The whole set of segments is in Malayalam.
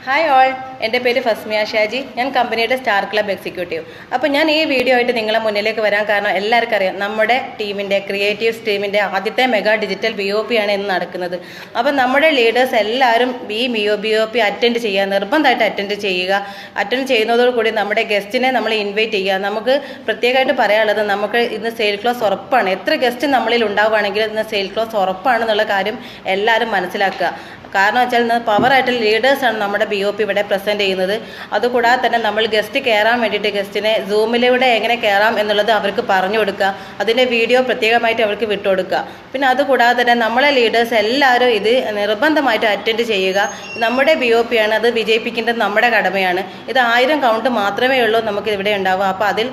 ഹായ് ഓൾ, എൻ്റെ പേര് ഫസ്മിയ ഷാജി. ഞാൻ കമ്പനിയുടെ സ്റ്റാർ ക്ലബ് എക്സിക്യൂട്ടീവ്. അപ്പോൾ ഞാൻ ഈ വീഡിയോ ആയിട്ട് നിങ്ങളെ മുന്നിലേക്ക് വരാൻ കാരണം എല്ലാവർക്കും അറിയാം, നമ്മുടെ ടീമിൻ്റെ ക്രിയേറ്റീവ്സ് ടീമിൻ്റെ ആദ്യത്തെ മെഗാ ഡിജിറ്റൽ BOP ആണ് ഇന്ന് നടക്കുന്നത്. അപ്പോൾ നമ്മുടെ ലീഡേഴ്സ് എല്ലാവരും ഈ BOP അറ്റൻഡ് ചെയ്യുക, നിർബന്ധമായിട്ട് അറ്റൻഡ് ചെയ്യുക. അറ്റൻഡ് ചെയ്യുന്നതോടുകൂടി നമ്മുടെ ഗസ്റ്റിനെ നമ്മൾ ഇൻവൈറ്റ് ചെയ്യുക. നമുക്ക് പ്രത്യേകമായിട്ട് പറയാനുള്ളത്, നമുക്ക് ഇന്ന് സെയിൽ ക്ലോസ് ഉറപ്പാണ്. എത്ര ഗസ്റ്റ് നമ്മളിൽ ഉണ്ടാവുകയാണെങ്കിലും ഇന്ന് സെയിൽ ക്ലോസ് ഉറപ്പാണെന്നുള്ള കാര്യം എല്ലാവരും മനസ്സിലാക്കുക. കാരണം വെച്ചാൽ പവറായിട്ടുള്ള ലീഡേഴ്സാണ് നമ്മുടെ BOP ഇവിടെ പ്രസൻറ്റ് ചെയ്യുന്നത്. അതുകൂടാതെ തന്നെ നമ്മൾ ഗസ്റ്റ് കയറാൻ വേണ്ടിയിട്ട് ഗസ്റ്റിനെ സൂമിലൂടെ എങ്ങനെ കയറാം എന്നുള്ളത് അവർക്ക് പറഞ്ഞു കൊടുക്കുക. അതിൻ്റെ വീഡിയോ പ്രത്യേകമായിട്ട് അവർക്ക് വിട്ടുകൊടുക്കുക. പിന്നെ അതുകൂടാതെ തന്നെ നമ്മളെ ലീഡേഴ്സ് എല്ലാവരും ഇത് നിർബന്ധമായിട്ട് അറ്റൻഡ് ചെയ്യുക. നമ്മുടെ BOP ആണ്, അത് വിജയിപ്പിക്കേണ്ടത് നമ്മുടെ കടമയാണ്. ഇത് 1000 കൗണ്ട് മാത്രമേ ഉള്ളൂ നമുക്ക് ഇവിടെ ഉണ്ടാവുക. അപ്പോൾ അതിൽ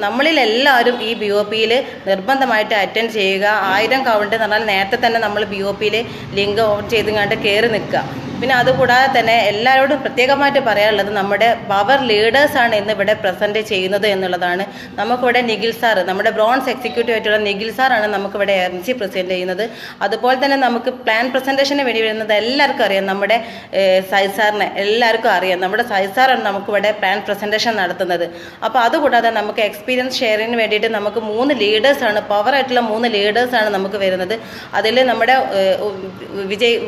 നമ്മളിൽ എല്ലാവരും ഈ BOPയിൽ നിർബന്ധമായിട്ട് അറ്റൻഡ് ചെയ്യുക. 1000 കൗണ്ട് എന്ന് പറഞ്ഞാൽ നേരത്തെ തന്നെ നമ്മൾ BOPയിൽ ലിങ്ക് ഓൺ ചെയ്തുകൊണ്ട് കയറി നിൽക്കുക. പിന്നെ അതുകൂടാതെ തന്നെ എല്ലാവരോടും പ്രത്യേകമായിട്ട് പറയാനുള്ളത്, നമ്മുടെ പവർ ലീഡേഴ്സാണ് ഇന്ന് ഇവിടെ പ്രസൻറ്റ് ചെയ്യുന്നത് എന്നുള്ളതാണ്. നമുക്കിവിടെ നിഖിൽ സാർ, നമ്മുടെ ബ്രോൺസ് എക്സിക്യൂട്ടീവ് ആയിട്ടുള്ള നിഖിൽ സാറാണ് നമുക്കിവിടെ MC പ്രസൻറ്റ് ചെയ്യുന്നത്. അതുപോലെ തന്നെ നമുക്ക് പ്ലാൻ പ്രസൻറ്റേഷന് വേണ്ടി വരുന്നത് എല്ലാവർക്കും അറിയാം, നമ്മുടെ സൈദ് സാറിനെ എല്ലാവർക്കും അറിയാം. നമ്മുടെ സൈദ് സാറാണ് നമുക്കിവിടെ പ്ലാൻ പ്രസൻറ്റേഷൻ നടത്തുന്നത്. അപ്പോൾ അതുകൂടാതെ നമുക്ക് എക്സ്പീരിയൻസ് ഷെയറിന് വേണ്ടിയിട്ട് നമുക്ക് 3 ലീഡേഴ്സാണ്, പവറായിട്ടുള്ള 3 ലീഡേഴ്സാണ് നമുക്ക് വരുന്നത്. അതിൽ നമ്മുടെ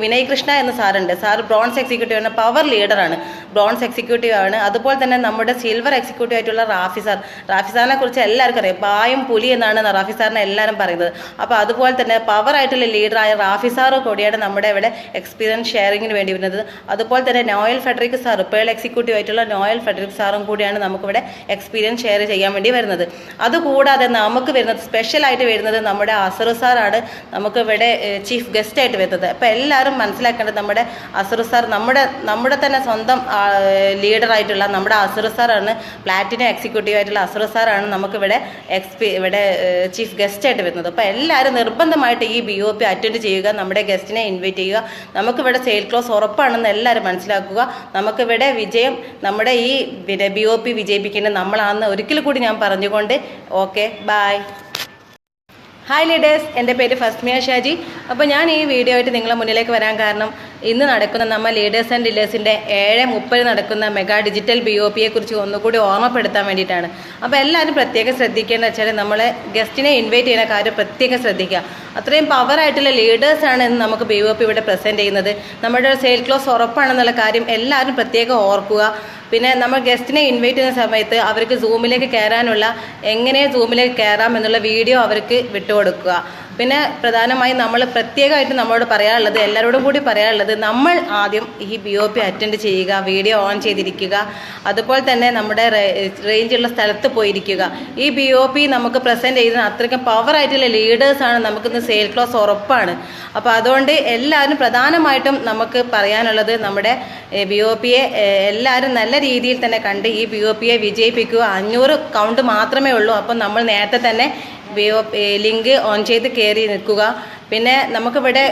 വിനയ് കൃഷ്ണ എന്ന സാറുണ്ട്. സാർ ബ്രോൺസ് എക്സിക്യൂട്ടീവ് ആണ്, പവർ ലീഡറാണ്, ബ്രോൺസ് എക്സിക്യൂട്ടീവ് ആണ്. അതുപോലെ തന്നെ നമ്മുടെ സിൽവർ എക്സിക്യൂട്ടീവ് ആയിട്ടുള്ള റാഫി സാറിനെ കുറിച്ച് എല്ലാവർക്കും അറിയാം. പായും പുലി എന്നാണ് റാഫി സാറിനെ എല്ലാവരും പറയുന്നത്. അപ്പോൾ അതുപോലെ തന്നെ പവർ ആയിട്ടുള്ള ലീഡറായ റാഫി സാറ് കൂടിയാണ് നമ്മുടെ ഇവിടെ എക്സ്പീരിയൻസ് ഷെയറിങ്ങിന് വേണ്ടി വരുന്നത്. അതുപോലെ തന്നെ Noel Federico sir, pearl executive ആയിട്ടുള്ള നോയൽ ഫെഡറിക് സാറും കൂടിയാണ് നമുക്കിവിടെ എക്സ്പീരിയൻസ് ഷെയർ ചെയ്യാൻ വേണ്ടി വരുന്നത്. അതുകൂടാതെ നമുക്ക് വരുന്നത് സ്പെഷ്യലായിട്ട് വരുന്നത് നമ്മുടെ അസറു സാറാണ് നമുക്കിവിടെ ചീഫ് ഗസ്റ്റ് ആയിട്ട് വരുന്നത്. അപ്പോൾ എല്ലാവരും മനസ്സിലാക്കേണ്ടത്, നമ്മുടെ അസറു സാർ നമ്മുടെ തന്നെ സ്വന്തം ലീഡറായിട്ടുള്ള നമ്മുടെ അസറു സാറാണ്, പ്ലാറ്റിനം എക്സിക്യൂട്ടീവ് ആയിട്ടുള്ള അസറു സാറാണ് നമുക്കിവിടെ ഇവിടെ ചീഫ് ഗസ്റ്റ് ആയിട്ട് വരുന്നത്. അപ്പോൾ എല്ലാവരും നിർബന്ധമായിട്ട് ഈ BOP അറ്റൻഡ് ചെയ്യുക, നമ്മുടെ ഗസ്റ്റിനെ ഇൻവൈറ്റ് ചെയ്യുക. നമുക്കിവിടെ സെയിൽ ക്ലോസ് ഉറപ്പാണെന്ന് എല്ലാവരും മനസ്സിലാക്കുക. നമുക്കിവിടെ വിജയം, നമ്മുടെ ഈ BOP വിജയിപ്പിക്കേണ്ടത് നമ്മളാണെന്ന് ഒരിക്കൽ കൂടി ഞാൻ പറഞ്ഞുകൊണ്ട് ഓക്കെ ബൈ. ഹായ് ലീഡേഴ്സ്, എൻ്റെ പേര് ഫസ്മിയ ഷാജി. അപ്പോൾ ഞാൻ ഈ വീഡിയോ ആയിട്ട് നിങ്ങളെ മുന്നിലേക്ക് വരാൻ കാരണം, ഇന്ന് നടക്കുന്ന നമ്മൾ ലീഡേഴ്സ് ആൻഡ് ഡീലേഴ്സിൻ്റെ 7:30 നടക്കുന്ന മെഗാ ഡിജിറ്റൽ BOPയെ കുറിച്ച് ഒന്നുകൂടി ഓർമ്മപ്പെടുത്താൻ വേണ്ടിയിട്ടാണ്. അപ്പോൾ എല്ലാവരും പ്രത്യേകം ശ്രദ്ധിക്കേണ്ടത് വെച്ചാൽ, നമ്മൾ ഗസ്റ്റിനെ ഇൻവൈറ്റ് ചെയ്യുന്ന കാര്യം പ്രത്യേകം ശ്രദ്ധിക്കുക. അത്രയും പവറായിട്ടുള്ള ലീഡേഴ്സാണ് ഇന്ന് നമുക്ക് BOP ഇവിടെ പ്രസൻറ്റ് ചെയ്യുന്നത്. നമ്മുടെ സെയിൽ ക്ലോസ് ഉറപ്പാണെന്നുള്ള കാര്യം എല്ലാവരും പ്രത്യേകം ഓർക്കുക. പിന്നെ നമ്മൾ ഗസ്റ്റിനെ ഇൻവൈറ്റ് ചെയ്യുന്ന സമയത്ത് അവർക്ക് സൂമിലേക്ക് കയറാനുള്ള, എങ്ങനെ സൂമിലേക്ക് കയറാം എന്നുള്ള വീഡിയോ അവർക്ക് വിട്ടുകൊടുക്കുക. പിന്നെ പ്രധാനമായും നമ്മൾ പ്രത്യേകമായിട്ട് നമ്മളോട് പറയാനുള്ളത്, എല്ലാവരോടും കൂടി പറയാനുള്ളത്, നമ്മൾ ആദ്യം ഈ BOP അറ്റൻഡ് ചെയ്യുക, വീഡിയോ ഓൺ ചെയ്തിരിക്കുക. അതുപോലെ തന്നെ നമ്മുടെ റേഞ്ചുള്ള സ്ഥലത്ത് പോയിരിക്കുക. ഈ BOP നമുക്ക് പ്രസൻറ്റ് ചെയ്യുന്ന അത്രയ്ക്കും പവറായിട്ടുള്ള ലീഡേഴ്സാണ് നമുക്കിന്ന് സെയിൽ ക്ലോസ് ഉറപ്പാണ്. അപ്പോൾ അതുകൊണ്ട് എല്ലാവരും പ്രധാനമായിട്ടും നമുക്ക് പറയാനുള്ളത്, നമ്മുടെ BOPയെ എല്ലാവരും നല്ല രീതിയിൽ തന്നെ കണ്ട് ഈ BOPയെ വിജയിപ്പിക്കുക. 500 കൗണ്ട് മാത്രമേ ഉള്ളൂ. അപ്പം നമ്മൾ നേരത്തെ തന്നെ BOP ലിങ്ക് ഓൺ ചെയ്ത് കയറി നിൽക്കുക. പിന്നെ നമുക്കിവിടെ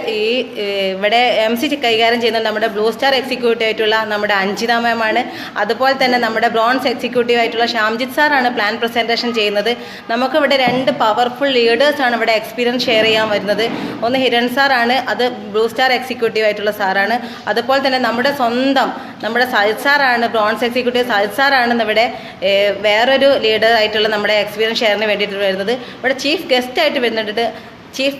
ഇവിടെ MC കൈകാര്യം ചെയ്യുന്നത് നമ്മുടെ ബ്ലൂ സ്റ്റാർ എക്സിക്യൂട്ടീവ് ആയിട്ടുള്ള നമ്മുടെ അഞ്ജിത മാമാണ്. അതുപോലെ തന്നെ നമ്മുടെ ബ്രോൺസ് എക്സിക്യൂട്ടീവ് ആയിട്ടുള്ള ശ്യാംജിത്ത് സാറാണ് പ്ലാൻ പ്രസൻറ്റേഷൻ ചെയ്യുന്നത്. നമുക്കിവിടെ 2 പവർഫുൾ ലീഡേഴ്സാണ് ഇവിടെ എക്സ്പീരിയൻസ് ഷെയർ ചെയ്യാൻ വരുന്നത്. ഒന്ന് ഹിരൺ സാറാണ്, അത് ബ്ലൂ സ്റ്റാർ എക്സിക്യൂട്ടീവ് ആയിട്ടുള്ള സാറാണ്. അതുപോലെ തന്നെ നമ്മുടെ സ്വന്തം നമ്മുടെ സജിത് സാറാണ്, ബ്രോൺസ് എക്സിക്യൂട്ടീവ് സജിത് സാറാണ് ഇവിടെ വേറൊരു ലീഡർ ആയിട്ടുള്ള നമ്മുടെ എക്സ്പീരിയൻസ് ഷെയറിന് വേണ്ടിയിട്ട് വരുന്നത്. ഇവിടെ ചീഫ്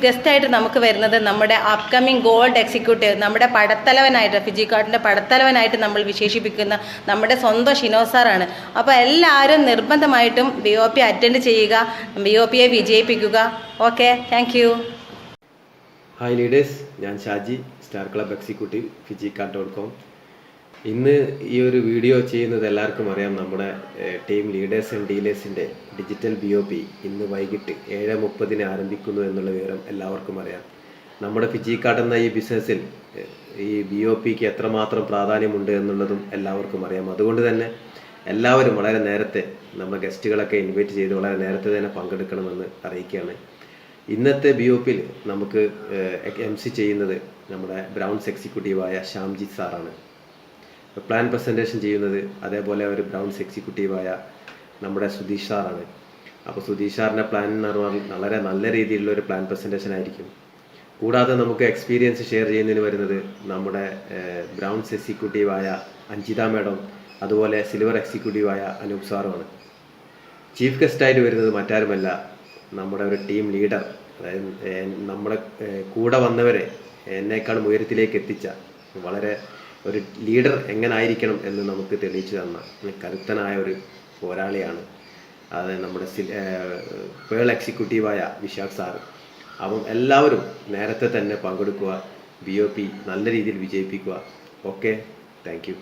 ഗസ്റ്റ് ആയിട്ട് നമുക്ക് വരുന്നത് നമ്മുടെ അപ്കമിങ് ഗോൾഡ് എക്സിക്യൂട്ടീവ്, നമ്മുടെ പടത്തലവനായിട്ട്, ഫിജിക്കാർഡിൻ്റെ പടത്തലവനായിട്ട് നമ്മൾ വിശേഷിപ്പിക്കുന്ന നമ്മുടെ സ്വന്തം ഷിനോ സാറാണ്. അപ്പോൾ എല്ലാവരും നിർബന്ധമായിട്ടും BOP അറ്റൻഡ് ചെയ്യുക, BOPയെ വിജയിപ്പിക്കുക. Okay, thank you. Hi leaders, ഞാൻ ഷാജി, സ്റ്റാർ ക്ലബ് എക്സിക്യൂട്ടീവ്, ഫിജിക്കാർഡ്.com. ഇന്ന് ഈ ഒരു വീഡിയോ ചെയ്യുന്നത് എല്ലാവർക്കും അറിയാം, നമ്മുടെ ടീം ലീഡേഴ്സ് ആൻഡ് ഡീലേഴ്സിൻ്റെ ഡിജിറ്റൽ BOP ഇന്ന് വൈകിട്ട് 7:30 ആരംഭിക്കുന്നു എന്നുള്ള വിവരം എല്ലാവർക്കും അറിയാം. നമ്മുടെ ഫിജിക്കാർഡ് എന്ന ഈ ബിസിനസ്സിൽ ഈ BOPക്ക് എത്രമാത്രം പ്രാധാന്യമുണ്ട് എന്നുള്ളതും എല്ലാവർക്കും അറിയാം. അതുകൊണ്ട് തന്നെ എല്ലാവരും വളരെ നേരത്തെ നമ്മുടെ ഗസ്റ്റുകളൊക്കെ ഇൻവൈറ്റ് ചെയ്ത് വളരെ നേരത്തെ തന്നെ പങ്കെടുക്കണമെന്ന് അറിയിക്കുകയാണ്. ഇന്നത്തെ BOPയിൽ നമുക്ക് MC ചെയ്യുന്നത് നമ്മുടെ ബ്രൗൺസ് എക്സിക്യൂട്ടീവായ ശ്യാംജിത്ത് സാറാണ്. പ്ലാൻ പ്രസൻറ്റേഷൻ ചെയ്യുന്നത് അതേപോലെ ഒരു ബ്രൗൺസ് എക്സിക്യൂട്ടീവായ നമ്മുടെ സുധീഷ് സാറാണ്. അപ്പോൾ സുധീഷ് സാറിൻ്റെ പ്ലാൻ എന്ന് പറഞ്ഞാൽ വളരെ നല്ല രീതിയിലുള്ള ഒരു പ്ലാൻ പ്രസൻറ്റേഷൻ ആയിരിക്കും. കൂടാതെ നമുക്ക് എക്സ്പീരിയൻസ് ഷെയർ ചെയ്യുന്നതിന് വരുന്നത് നമ്മുടെ ബ്രൗൺസ് എക്സിക്യൂട്ടീവായ അഞ്ജിത മാഡം, അതുപോലെ സിൽവർ എക്സിക്യൂട്ടീവായ അനൂപ് സാറുമാണ്. ചീഫ് ഗസ്റ്റായിട്ട് വരുന്നത് മറ്റാരുമല്ല, നമ്മുടെ ഒരു ടീം ലീഡർ, അതായത് നമ്മുടെ കൂടെ വന്നവരെ എന്നേക്കാളും ഉയരത്തിലേക്ക് എത്തിച്ച വളരെ ഒരു ലീഡർ എങ്ങനെ ആയിരിക്കണം എന്ന് നമുക്ക് തെളിയിച്ചു തന്ന കരുത്തനായ ഒരു പോരാളിയാണ്. അത് നമ്മുടെ പേൾ എക്സിക്യൂട്ടീവായ വിശാഖ് സാറ്. അപ്പം എല്ലാവരും നേരത്തെ തന്നെ പങ്കെടുക്കുക, BOP നല്ല രീതിയിൽ വിജയിപ്പിക്കുക. Okay, thank U.